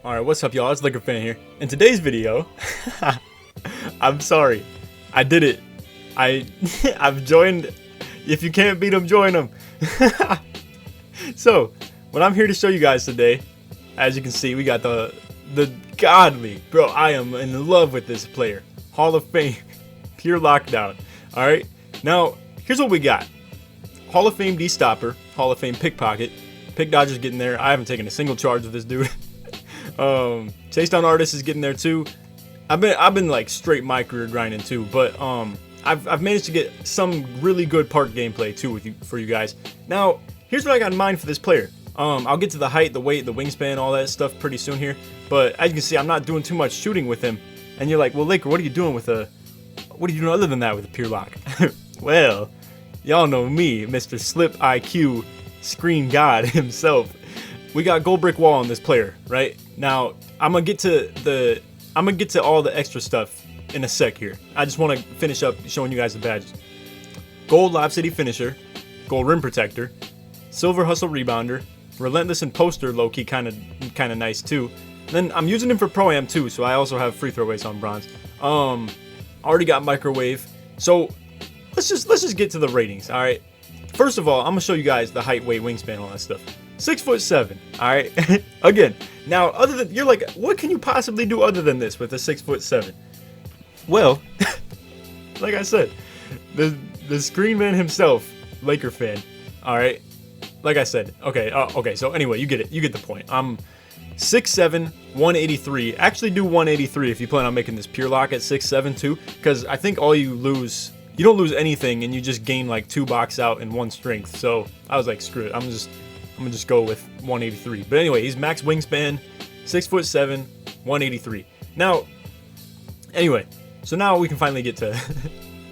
Alright, what's up y'all? It's LakerFan here. In today's video, I'm sorry. I did it. I've joined. If you can't beat them, join them. So, what I'm here to show you guys today, as you can see, we got the godly, bro, I am in love with this player. Hall of Fame, pure lockdown. Alright, now, here's what we got. Hall of Fame D-Stopper, Hall of Fame Pickpocket. Pick Dodger's getting there. I haven't taken a single charge with this dude. Chase Down Artist is getting there too. I've been like straight my career grinding too, but I've managed to get some really good park gameplay too for you guys. Now, here's what I got in mind for this player. I'll get to the height, the weight, the wingspan, all that stuff pretty soon here. But as you can see, I'm not doing too much shooting with him. And you're like, well, Laker, what are you doing other than that with a pure lock? Well, y'all know me, Mr. Slip IQ, Screen God himself. We got gold brick wall on this player, right? Now, I'm gonna get to all the extra stuff in a sec here. I just want to finish up showing you guys the badges. Gold Lob City Finisher, Gold Rim Protector, Silver Hustle Rebounder, Relentless and Poster, low-key kind of nice too. And then I'm using him for Pro-Am too, so I also have free throw weights on bronze. Already got Microwave. So let's just get to the ratings, all right? First of all, I'm gonna show you guys the height, weight, wingspan, all that stuff. 6'7", all right. Again, now other than you're like, what can you possibly do other than this with a 6'7"? Well, like I said, the screen man himself, LakerFan. All right. Like I said, okay. So anyway, you get it. You get the point. I'm 6'7", 183. Actually, do 183 if you plan on making this pure lock at 6'7" too, because I think you don't lose anything, and you just gain like 2 box out and 1 strength. So I was like, screw it. I'm gonna just go with 183. But anyway, he's max wingspan, 6'7", 183. Now, anyway, so now we can finally get to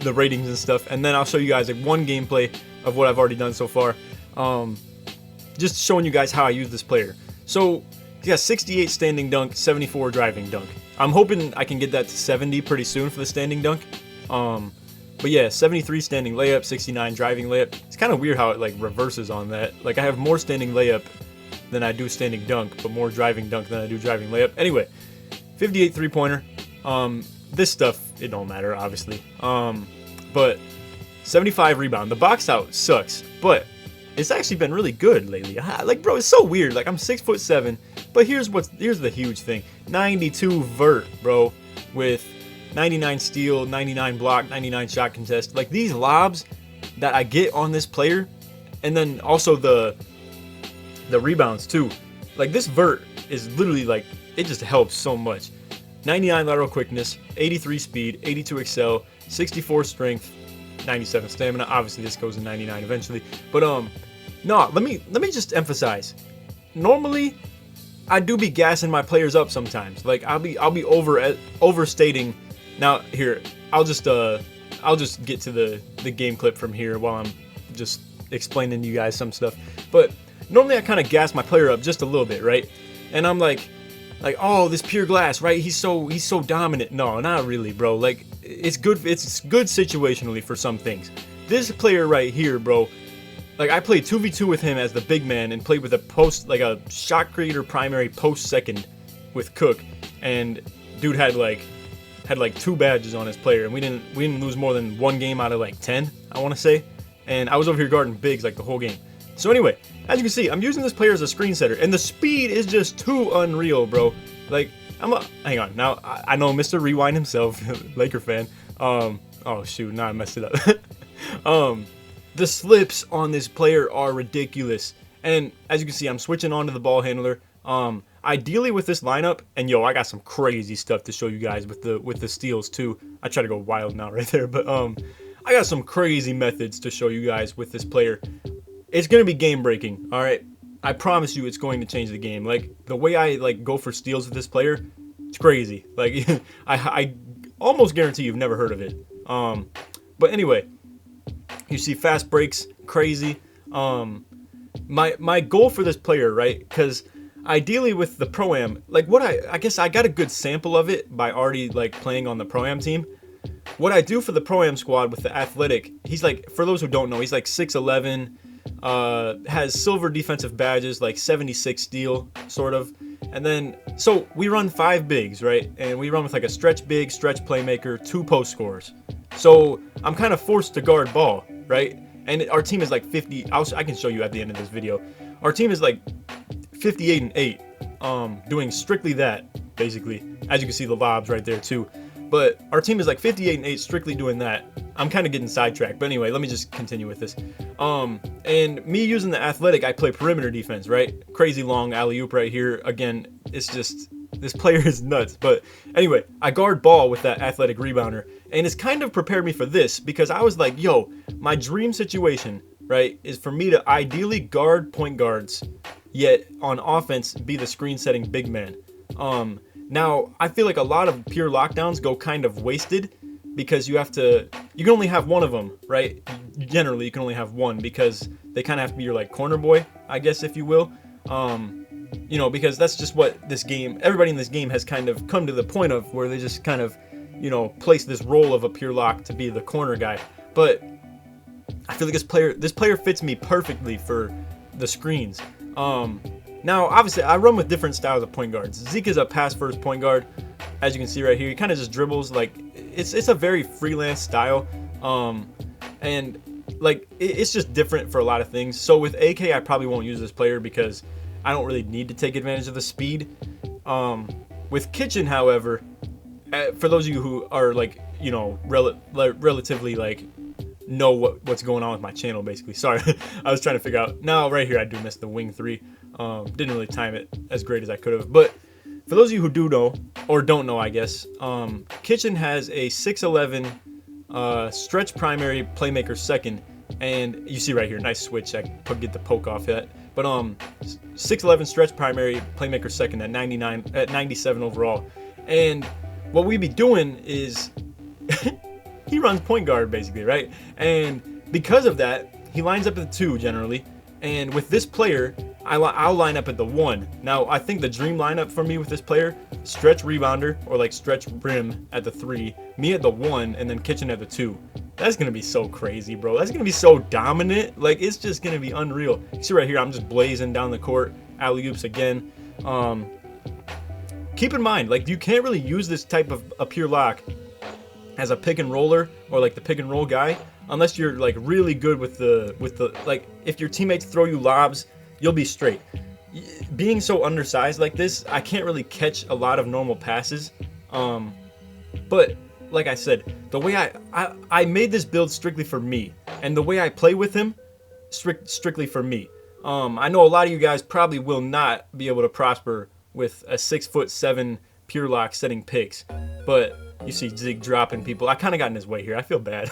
the ratings and stuff, and then I'll show you guys like one gameplay of what I've already done so far. Just showing you guys how I use this player. So he got 68 standing dunk, 74 driving dunk. I'm hoping I can get that to 70 pretty soon for the standing dunk. But yeah, 73 standing layup, 69 driving layup. It's kind of weird how it like reverses on that. Like I have more standing layup than I do standing dunk, but more driving dunk than I do driving layup. Anyway, 58 three-pointer. This stuff, it don't matter, obviously. But 75 rebound. The box out sucks, but it's actually been really good lately. Like, bro, it's so weird. Like, I'm 6'7", but here's the huge thing. 92 vert, bro, with 99 steal, 99 block, 99 shot contest. Like, these lobs that I get on this player, and then also the rebounds too. Like, this vert is literally like, it just helps so much. 99 lateral quickness, 83 speed, 82 excel, 64 strength, 97 stamina. Obviously this goes to 99 eventually. But no, let me just emphasize. Normally I do be gassing my players up sometimes. Like I'll be overstating. Now here, I'll just get to the game clip from here while I'm just explaining to you guys some stuff. But normally I kind of gas my player up just a little bit, right? And I'm like, oh, this pure glass, right? He's so dominant. No, not really, bro. Like it's good situationally for some things. This player right here, bro, like I played 2v2 with him as the big man and played with a shot creator primary post second with Cook, and dude had like 2 badges on his player, and we didn't lose more than 1 game out of like 10, I want to say. And I was over here guarding bigs like the whole game. So anyway, as you can see, I'm using this player as a screen setter, and the speed is just too unreal, bro. Like, hang on. Now, I know Mr. Rewind himself, LakerFan. Oh shoot, now I messed it up. The slips on this player are ridiculous. And as you can see, I'm switching on to the ball handler. Ideally with this lineup, and yo, I got some crazy stuff to show you guys with the steals too. I try to go wild now right there, but I got some crazy methods to show you guys with this player. It's gonna be game breaking, all right. I promise you, it's going to change the game. Like the way I like go for steals with this player, it's crazy. Like I almost guarantee you've never heard of it. But anyway, you see fast breaks, crazy. My goal for this player, right? Because ideally with the Pro-Am, like I guess I got a good sample of it by already like playing on the Pro-Am team. What I do for the Pro-Am squad with the athletic, he's like, for those who don't know, he's like 6'11", has silver defensive badges, like 76 steal, sort of. And then, so we run 5 bigs, right? And we run with like a stretch big, stretch playmaker, 2 post scorers. So I'm kind of forced to guard ball, right? And our team is like 50. I can show you at the end of this video. Our team is like 58-8, doing strictly that, basically. As you can see, the lobs right there too. But our team is like 58-8, strictly doing that. I'm kind of getting sidetracked, but anyway, let me just continue with this. And me using the athletic, I play perimeter defense, right? Crazy long alley-oop right here. Again, it's just, this player is nuts. But anyway, I guard ball with that athletic rebounder, and it's kind of prepared me for this because I was like, yo, my dream situation, right, is for me to ideally guard point guards, yet on offense be the screen setting big man. Now, I feel like a lot of pure lockdowns go kind of wasted because you can only have one of them, right? Generally, you can only have one because they kind of have to be your like corner boy, I guess, if you will. You know, because that's just what this game, everybody in this game has kind of come to the point of where they just kind of, you know, place this role of a pure lock to be the corner guy. But I feel like this player fits me perfectly for the screens. Now, obviously, I run with different styles of point guards. Zeke is a pass-first point guard, as you can see right here. He kind of just dribbles. Like, it's a very freelance style, and like it's just different for a lot of things. So with AK, I probably won't use this player because I don't really need to take advantage of the speed. With Kitchen, however, for those of you who are like, you know, relatively like know what's going on with my channel, basically. Sorry, I was trying to figure out. Now, right here, I do miss the wing 3. Didn't really time it as great as I could have. But for those of you who do know, or don't know, I guess, Kitchen has a 6'11", stretch primary, playmaker second. And you see right here, nice switch. I could get the poke off that. But 6'11", stretch primary, playmaker second at 97 overall. And what we be doing is he runs point guard, basically, right? And because of that, he lines up at the 2 generally. And with this player, I'll line up at the 1. Now, I think the dream lineup for me with this player, stretch rebounder or like stretch rim at the 3, me at the 1, and then Kitchen at the 2. That's going to be so crazy, bro. That's going to be so dominant. Like, it's just going to be unreal. You see right here, I'm just blazing down the court. Alley-oops again. Keep in mind, like, you can't really use this type of a pure lock as a pick and roller or like the pick and roll guy unless you're like really good with the like, if your teammates throw you lobs, you'll be straight. Being so undersized like this, I can't really catch a lot of normal passes. But like I said, the way I made this build strictly for me, and the way I play with him, strictly for me. I know a lot of you guys probably will not be able to prosper with a 6'7" pure lock setting picks, but you see Zig dropping people. I kind of got in his way here. I feel bad.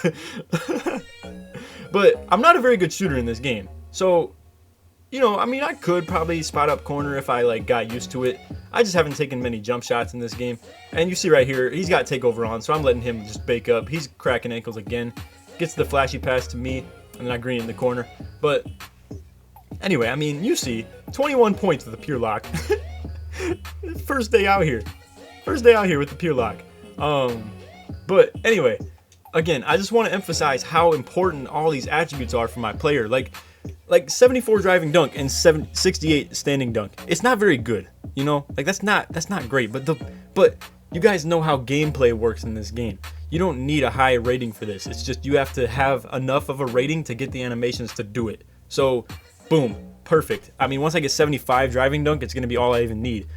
But I'm not a very good shooter in this game. So, you know, I mean, I could probably spot up corner if I like got used to it. I just haven't taken many jump shots in this game. And you see right here, he's got takeover on, so I'm letting him just bake up. He's cracking ankles again. Gets the flashy pass to me, and then I green in the corner. But anyway, I mean, you see, 21 points with the pure lock. First day out here. First day out here with the pure lock. But anyway, again, I just want to emphasize how important all these attributes are for my player. Like 74 driving dunk and 68 standing dunk. It's not very good, you know? Like that's not great, but you guys know how gameplay works in this game. You don't need a high rating for this. It's just you have to have enough of a rating to get the animations to do it. So, boom, perfect. I mean, once I get 75 driving dunk, it's going to be all I even need.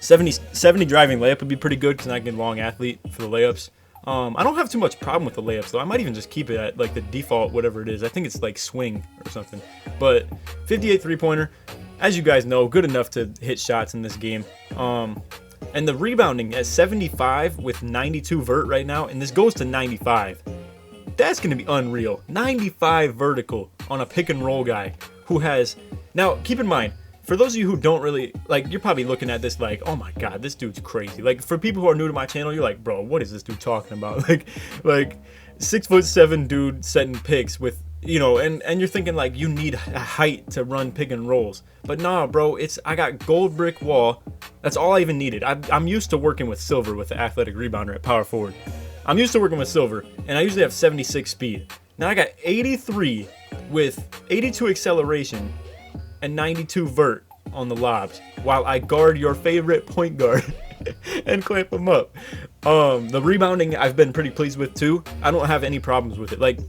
70 driving layup would be pretty good because I can long athlete for the layups. I don't have too much problem with the layups though. I might even just keep it at like the default, whatever it is. I think it's like swing or something. But 58 3-pointer, as you guys know, good enough to hit shots in this game. And the rebounding at 75 with 92 vert right now, and this goes to 95. That's going to be unreal. 95 vertical on a pick and roll guy who has... Now, keep in mind, for those of you who don't really, like, you're probably looking at this like, oh my god, this dude's crazy. Like, for people who are new to my channel, you're like, bro, what is this dude talking about? Like 6'7" dude setting picks with, you know, and you're thinking like you need a height to run pick and rolls. But nah, bro, I got gold brick wall. That's all I even needed. I'm used to working with silver with the athletic rebounder at power forward. I'm used to working with silver, and I usually have 76 speed. Now I got 83 with 82 acceleration and 92 vert on the lobs while I guard your favorite point guard and clamp him up. The rebounding I've been pretty pleased with too. I don't have any problems with it. Like,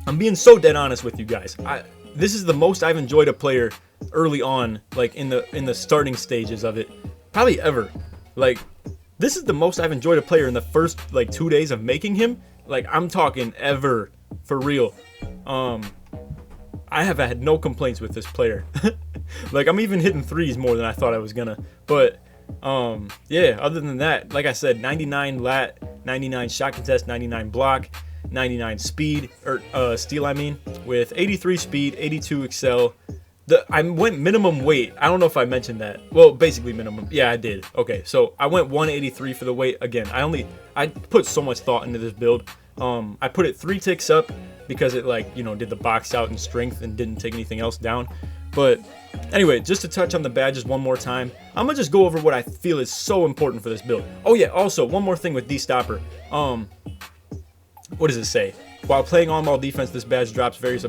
I'm being so dead honest with you guys. This is the most I've enjoyed a player early on, like in the starting stages of it, probably ever. Like, this is the most I've enjoyed a player in the first like 2 days of making him. Like, I'm talking ever, for real. I have had no complaints with this player. Like, I'm even hitting threes more than I thought I was gonna. But yeah, other than that, like I said, 99 lat, 99 shot contest, 99 block, 99 speed, or steal I mean, with 83 speed, 82 excel. I went minimum weight. I don't know if I mentioned that. Well, basically minimum. Yeah, I did. Okay, so I went 183 for the weight. Again, I put so much thought into this build. I put it 3 ticks up because it, like, you know, did the box out in strength and didn't take anything else down. But anyway, just to touch on the badges one more time, I'm gonna just go over what I feel is so important for this build. Oh yeah, also one more thing with D-Stopper. What does it say? While playing on-ball defense, this badge drops various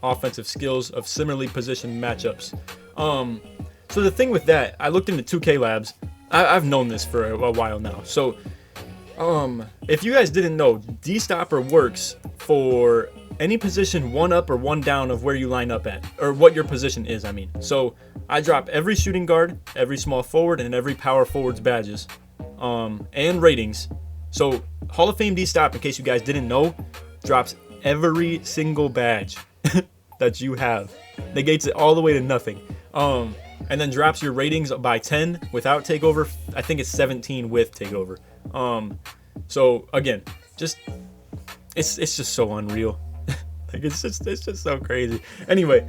offensive skills of similarly positioned matchups. So the thing with that, I looked into 2K Labs. I've known this for a while now. So if you guys didn't know, D-Stopper works for any position 1 up or 1 down of where you line up at, or what your position is, I mean. So I drop every shooting guard, every small forward, and every power forward's badges, and ratings. So Hall of Fame D-Stop, in case you guys didn't know, drops every single badge that you have. Negates it all the way to nothing. And then drops your ratings by 10 without takeover. I think it's 17 with takeover. So again, just it's just so unreal. Like, it's just so crazy. Anyway,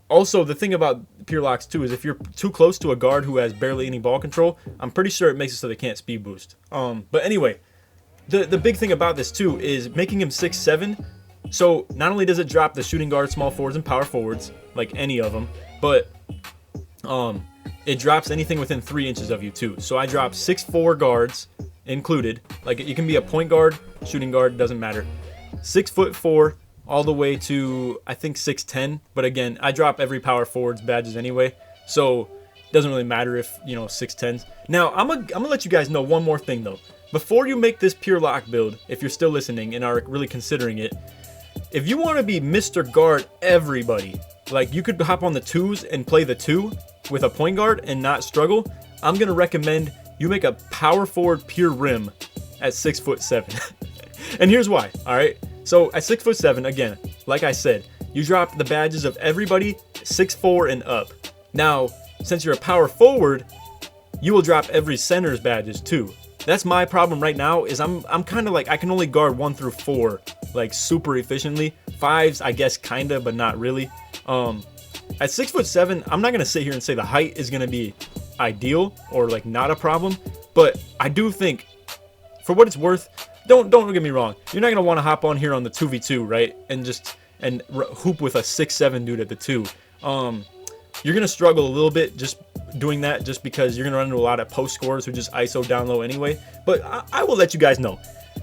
also the thing about pure locks too is if you're too close to a guard who has barely any ball control, I'm pretty sure it makes it so they can't speed boost. But anyway, the big thing about this too is making him 6'7". So not only does it drop the shooting guard, small forwards, and power forwards, like any of them, but it drops anything within 3 inches of you too. So I drop 6'4" guards included. Like, you can be a point guard, shooting guard, doesn't matter. 6'4" all the way to, I think, 6'10". But again, I drop every power forward's badges anyway, so it doesn't really matter if, you know, 6'10s. Now I'm gonna let you guys know one more thing though. Before you make this pure lock build, if you're still listening and are really considering it, if you want to be Mr. Guard everybody, like, you could hop on the 2s and play the 2 with a point guard and not struggle, I'm gonna recommend you make a power forward pure rim at 6'7". And here's why. All right, so at 6'7", again, like I said, you drop the badges of everybody 6'4" and up. Now, since you're a power forward, you will drop every center's badges too. That's my problem right now, is I'm kind of like, I can only guard 1 through 4 like super efficiently. 5s, I guess, kinda, but not really. At 6'7", I'm not gonna sit here and say the height is gonna be ideal or like not a problem, but I do think, for what it's worth, don't get me wrong, you're not gonna want to hop on here on the 2v2, right, and hoop with a 6'7" dude at the 2. You're gonna struggle a little bit just doing that, just because you're gonna run into a lot of post scorers who just ISO down low anyway. But I will let you guys know,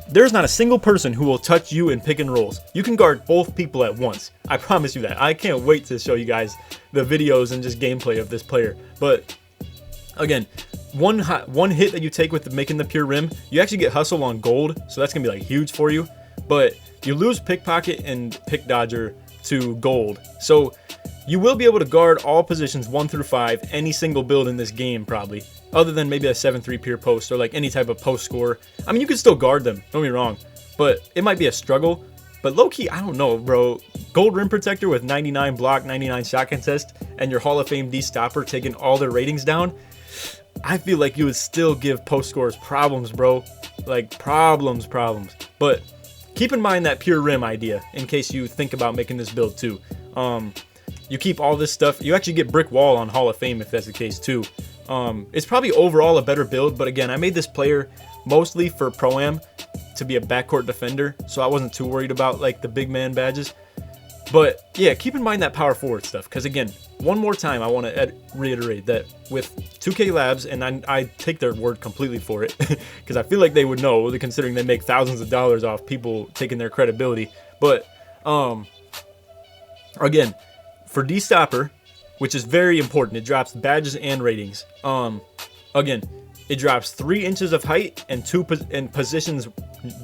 there's not a single person who will touch you in pick and rolls. You can guard both people at once. I promise you that. I can't wait to show you guys the videos and just gameplay of this player. But again, one hit that you take with making the pure rim, you actually get hustle on gold, so that's gonna be like huge for you. But you lose pickpocket and pick dodger to gold, so you will be able to guard all positions 1 through 5, any single build in this game probably, other than maybe a 7-3 pure post or like any type of post scorer. I mean, you can still guard them, don't get me wrong, but it might be a struggle. But low-key, I don't know, bro. Gold rim protector with 99 block, 99 shot contest, and your Hall of Fame D-Stopper taking all their ratings down, I feel like you would still give post scorers problems, bro. Like, problems. But keep in mind that pure rim idea in case you think about making this build too. You keep all this stuff. You actually get brick wall on Hall of Fame if that's the case too. It's probably overall a better build, but again, I made this player mostly for Pro-Am to be a backcourt defender, so I wasn't too worried about like the big man badges. But yeah, keep in mind that power forward stuff, because again, one more time, I want to reiterate that with 2K Labs, and I take their word completely for it, because I feel like they would know, considering they make thousands of dollars off people taking their credibility. But again, for D-Stopper, which is very important. It drops badges and ratings. Again, it drops 3 inches of height and 2 positions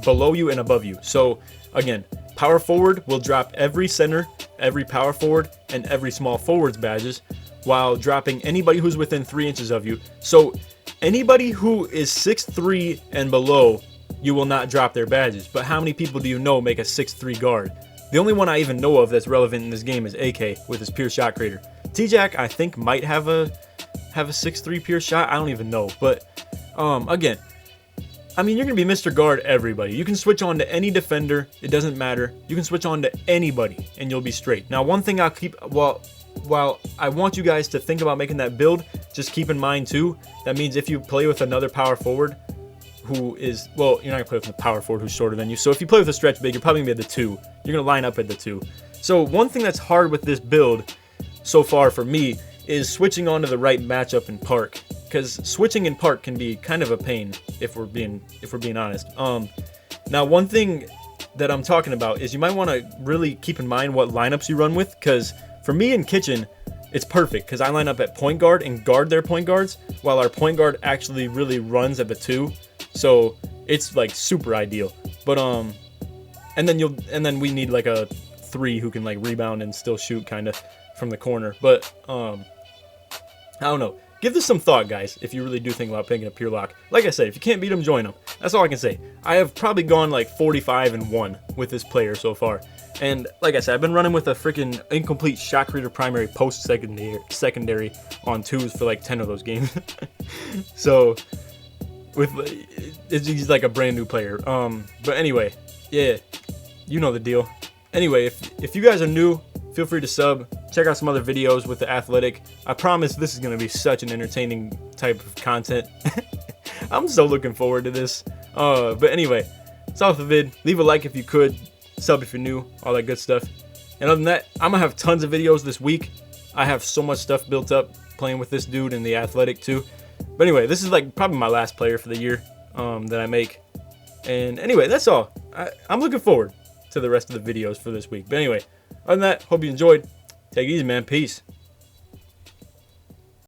below you and above you. So again, power forward will drop every center, every power forward, and every small forwards badges, while dropping anybody who's within 3 inches of you. So anybody who is 6'3" and below, you will not drop their badges. But how many people do you know make a 6'3" guard? The only one I even know of that's relevant in this game is AK with his pure shot creator. T-Jack, I think, might have a 6'3" pure shot. I don't even know. But again, I mean, you're gonna be Mr. Guard everybody. You can switch on to any defender. It doesn't matter. You can switch on to anybody and you'll be straight. Now, one thing I'll keep, while I want you guys to think about making that build, just keep in mind too, that means if you play with another power forward who is, well, you're not gonna play with a power forward who's shorter than you. So if you play with a stretch big, you're probably gonna be at the 2. You're gonna line up at the 2. So one thing that's hard with this build so far for me is switching on to the right matchup in park, because switching in park can be kind of a pain if we're being honest. Now one thing that I'm talking about is you might want to really keep in mind what lineups you run with, because for me in kitchen, it's perfect because I line up at point guard and guard their point guards, while our point guard actually really runs at the 2. So it's like super ideal. But and then we need like a 3 who can like rebound and still shoot kind of from the corner. But I don't know. Give this some thought, guys, if you really do think about picking a pure lock. Like I said, if you can't beat him, join him. That's all I can say. I have probably gone like 45-1 with this player so far. And like I said, I've been running with a freaking incomplete shot creator primary post secondary on 2s for like 10 of those games. So he's like a brand new player. But anyway, yeah, you know the deal. Anyway, if you guys are new, feel free to sub. Check out some other videos with the athletic. I promise this is going to be such an entertaining type of content. I'm so looking forward to this. But anyway, that's all for the vid. Leave a like if you could. Sub if you're new. All that good stuff. And other than that, I'm going to have tons of videos this week. I have so much stuff built up playing with this dude and the athletic too. But anyway, this is like probably my last player for the year that I make. And anyway, that's all. I'm looking forward to the rest of the videos for this week. But anyway, other than that, hope you enjoyed. Take it easy, man. Peace.